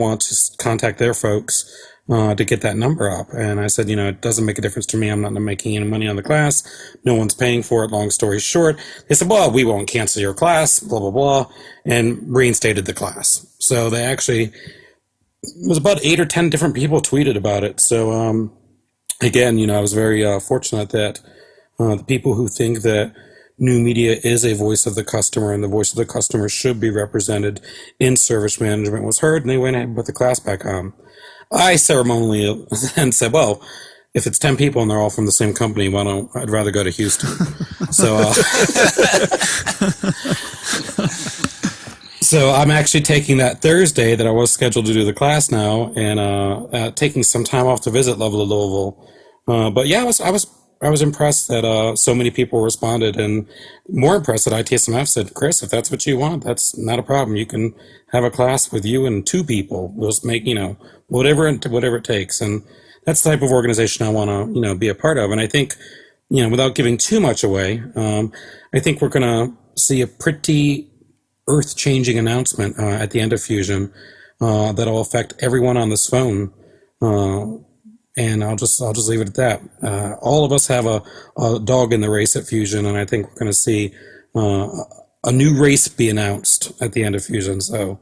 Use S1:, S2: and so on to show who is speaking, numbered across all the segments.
S1: want to contact their folks to get that number up. And I said, it doesn't make a difference to me. I'm not making any money on the class. No one's paying for it. Long story short, they said, well, we won't cancel your class, blah, blah, blah, and reinstated the class. So they actually, it was about 8 or 10 different people tweeted about it. So again, I was very fortunate that the people who think that new media is a voice of the customer and the voice of the customer should be represented in service management was heard, and they went ahead and put the class back on. I ceremonially then said, well, if it's 10 people and they're all from the same company, I'd rather go to Houston. So, so I'm actually taking that Thursday that I was scheduled to do the class now, and taking some time off to visit Louisville. But yeah, I was impressed that so many people responded, and more impressed that ITSMF said, Chris, if that's what you want, that's not a problem. You can have a class with you and 2 people. We'll just make, whatever it takes. And that's the type of organization I want to, be a part of. And I think, without giving too much away, I think we're going to see a pretty earth-changing announcement at the end of Fusion that'll affect everyone on this phone. And I'll just leave it at that. All of us have a dog in the race at Fusion, and I think we're going to see a new race be announced at the end of Fusion. So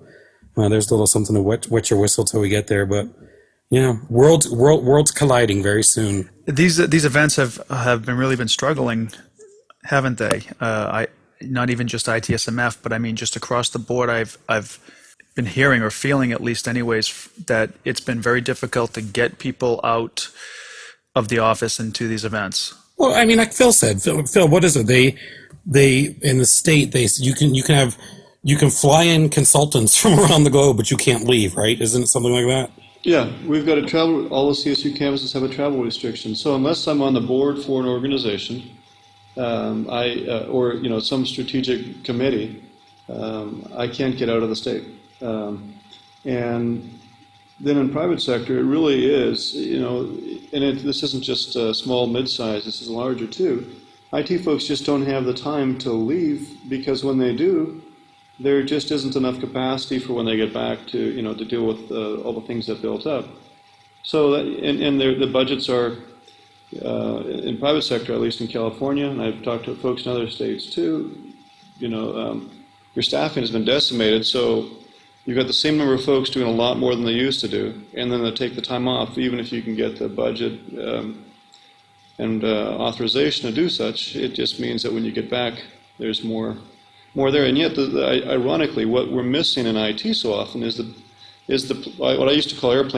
S1: there's a little something to wet your whistle till we get there. But worlds colliding very soon.
S2: These events have been struggling, haven't they? Not even just ITSMF, but I mean just across the board. I've been hearing, or feeling at least anyways, that it's been very difficult to get people out of the office and to these events.
S1: Well, I mean, like Phil said, Phil, what is it? They in the state, you can fly in consultants from around the globe, but you can't leave, right? Isn't it something like that?
S3: Yeah, we've got a travel. All the CSU campuses have a travel restriction. So unless I'm on the board for an organization, or some strategic committee, I can't get out of the state. And then in private sector, it really is, and this isn't just small, mid-size, this is larger too. IT folks just don't have the time to leave, because when they do, there just isn't enough capacity for when they get back to, to deal with all the things that built up. So, and the budgets are, in private sector, at least in California, and I've talked to folks in other states too, your staffing has been decimated, so you've got the same number of folks doing a lot more than they used to do, and then they take the time off, even if you can get the budget and authorization to do such. It just means that when you get back, there's more there. And yet, ironically, what we're missing in IT so often is what I used to call airplane